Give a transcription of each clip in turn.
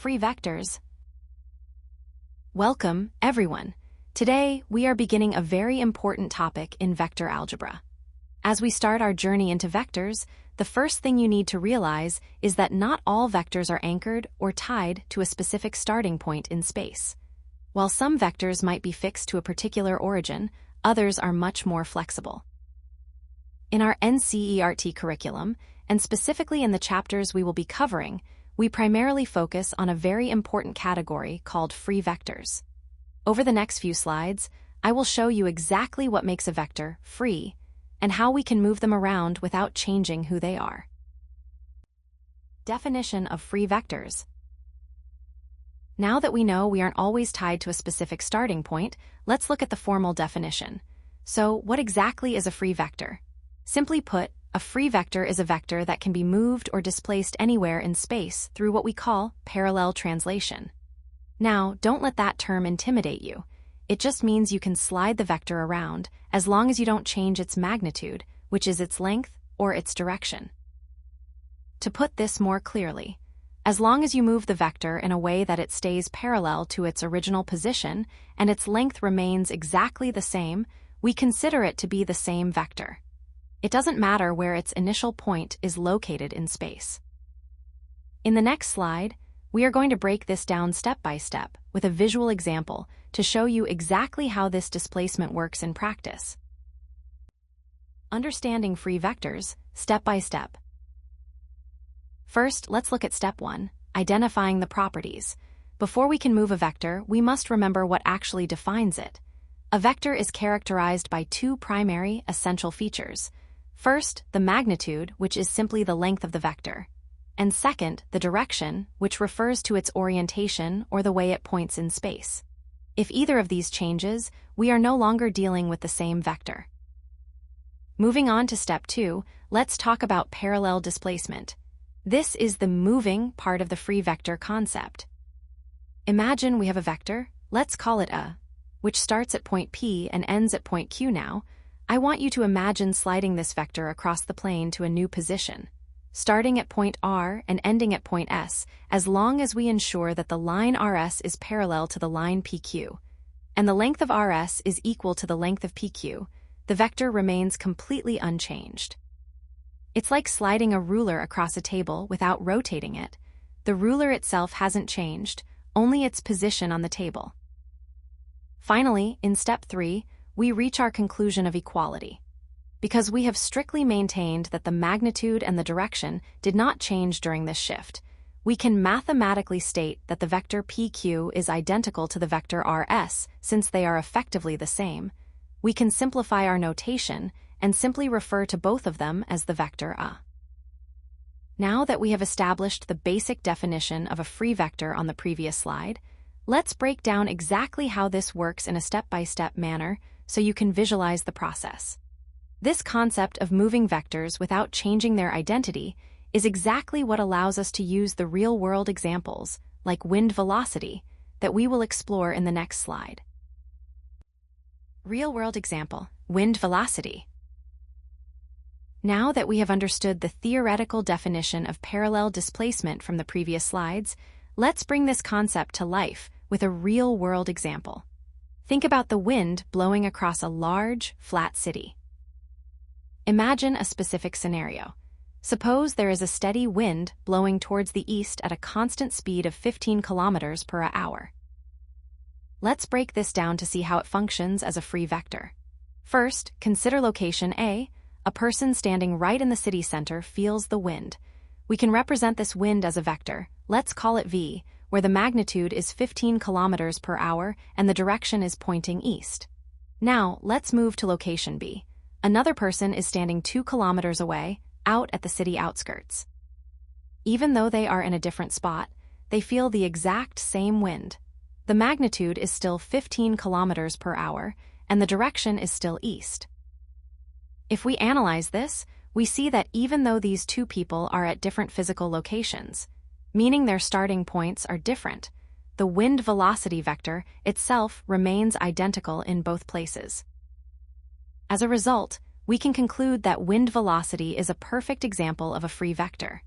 Free vectors. Welcome, everyone. Today, we are beginning a very important topic in vector algebra. As we start our journey into vectors, the first thing you need to realize is that not all vectors are anchored or tied to a specific starting point in space. While some vectors might be fixed to a particular origin, others are much more flexible. In our NCERT curriculum, and specifically in the chapters we will be covering, we primarily focus on a very important category called free vectors. Over the next few slides, I will show you exactly what makes a vector free and how we can move them around without changing who they are. Definition of free vectors. Now that we know we aren't always tied to a specific starting point, let's look at the formal definition. So, what exactly is a free vector? Simply put, a free vector is a vector that can be moved or displaced anywhere in space through what we call parallel translation. Now, don't let that term intimidate you. It just means you can slide the vector around as long as you don't change its magnitude, which is its length or its direction. To put this more clearly, as long as you move the vector in a way that it stays parallel to its original position and its length remains exactly the same, we consider it to be the same vector. It doesn't matter where its initial point is located in space. In the next slide, we are going to break this down step by step with a visual example to show you exactly how this displacement works in practice. Understanding free vectors, step by step. First, let's look at step 1, identifying the properties. Before we can move a vector, we must remember what actually defines it. A vector is characterized by two primary, essential features. First, the magnitude, which is simply the length of the vector. And second, the direction, which refers to its orientation or the way it points in space. If either of these changes, we are no longer dealing with the same vector. Moving on to step 2, let's talk about parallel displacement. This is the moving part of the free vector concept. Imagine we have a vector, let's call it A, which starts at point P and ends at point Q now. I want you to imagine sliding this vector across the plane to a new position, starting at point R and ending at point S, as long as we ensure that the line RS is parallel to the line PQ, and the length of RS is equal to the length of PQ, the vector remains completely unchanged. It's like sliding a ruler across a table without rotating it. The ruler itself hasn't changed, only its position on the table. Finally, in step 3, we reach our conclusion of equality. Because we have strictly maintained that the magnitude and the direction did not change during this shift, we can mathematically state that the vector PQ is identical to the vector RS since they are effectively the same. We can simplify our notation and simply refer to both of them as the vector A. Now that we have established the basic definition of a free vector on the previous slide, let's break down exactly how this works in a step-by-step manner so you can visualize the process. This concept of moving vectors without changing their identity is exactly what allows us to use the real-world examples, like wind velocity, that we will explore in the next slide. Real-world example, wind velocity. Now that we have understood the theoretical definition of parallel displacement from the previous slides, let's bring this concept to life with a real-world example. Think about the wind blowing across a large, flat city. Imagine a specific scenario. Suppose there is a steady wind blowing towards the east at a constant speed of 15 kilometers per hour. Let's break this down to see how it functions as a free vector. First, consider location A. A person standing right in the city center feels the wind. We can represent this wind as a vector. Let's call it V, where the magnitude is 15 kilometers per hour and the direction is pointing east. Now, let's move to location B. Another person is standing 2 kilometers away, out at the city outskirts. Even though they are in a different spot, they feel the exact same wind. The magnitude is still 15 kilometers per hour, and the direction is still east. If we analyze this, we see that even though these two people are at different physical locations, meaning their starting points are different, the wind velocity vector itself remains identical in both places. As a result, we can conclude that wind velocity is a perfect example of a free vector.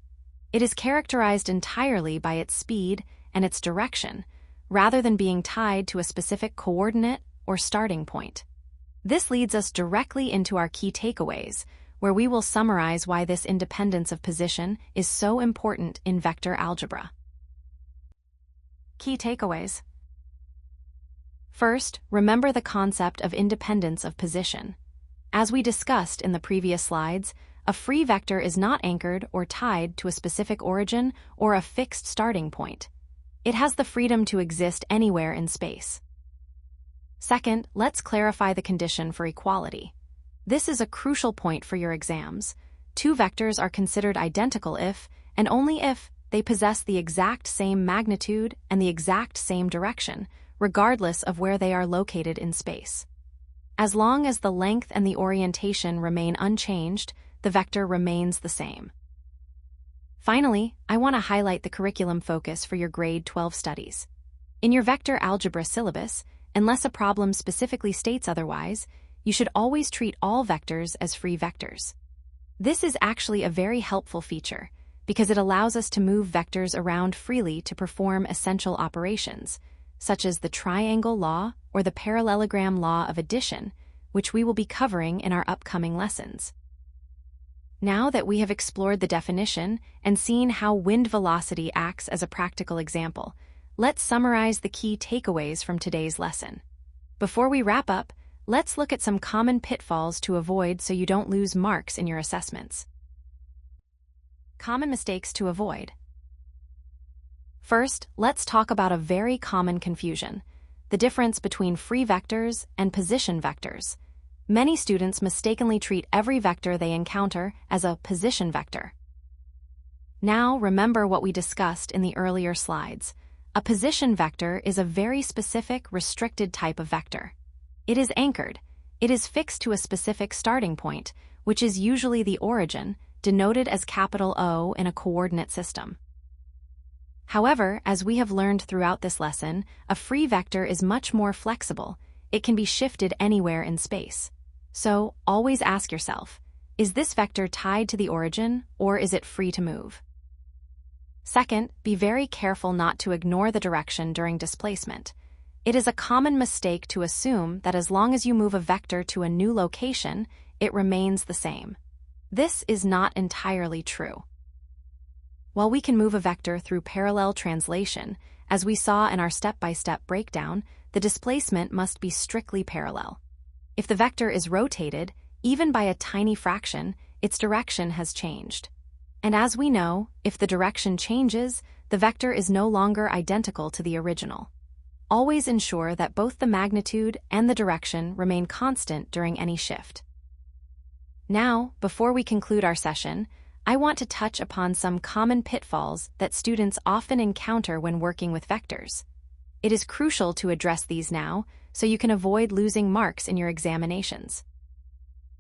It is characterized entirely by its speed and its direction, rather than being tied to a specific coordinate or starting point. This leads us directly into our key takeaways, where we will summarize why this independence of position is so important in vector algebra. Key takeaways. First, remember the concept of independence of position. As we discussed in the previous slides, a free vector is not anchored or tied to a specific origin or a fixed starting point. It has the freedom to exist anywhere in space. Second, let's clarify the condition for equality. This is a crucial point for your exams. Two vectors are considered identical if, and only if, they possess the exact same magnitude and the exact same direction, regardless of where they are located in space. As long as the length and the orientation remain unchanged, the vector remains the same. Finally, I want to highlight the curriculum focus for your grade 12 studies. In your vector algebra syllabus, unless a problem specifically states otherwise, you should always treat all vectors as free vectors. This is actually a very helpful feature, because it allows us to move vectors around freely to perform essential operations, such as the triangle law or the parallelogram law of addition, which we will be covering in our upcoming lessons. Now that we have explored the definition and seen how wind velocity acts as a practical example, let's summarize the key takeaways from today's lesson. Before we wrap up, let's look at some common pitfalls to avoid so you don't lose marks in your assessments. Common mistakes to avoid. First, let's talk about a very common confusion: the difference between free vectors and position vectors. Many students mistakenly treat every vector they encounter as a position vector. Now, remember what we discussed in the earlier slides. A position vector is a very specific, restricted type of vector. It is anchored. It is fixed to a specific starting point, which is usually the origin, denoted as capital O in a coordinate system. However, as we have learned throughout this lesson, a free vector is much more flexible. It can be shifted anywhere in space. So, always ask yourself, is this vector tied to the origin, or is it free to move? Second, be very careful not to ignore the direction during displacement. It is a common mistake to assume that as long as you move a vector to a new location, it remains the same. This is not entirely true. While we can move a vector through parallel translation, as we saw in our step-by-step breakdown, the displacement must be strictly parallel. If the vector is rotated, even by a tiny fraction, its direction has changed. And as we know, if the direction changes, the vector is no longer identical to the original. Always ensure that both the magnitude and the direction remain constant during any shift. Now, before we conclude our session, I want to touch upon some common pitfalls that students often encounter when working with vectors. It is crucial to address these now, so you can avoid losing marks in your examinations.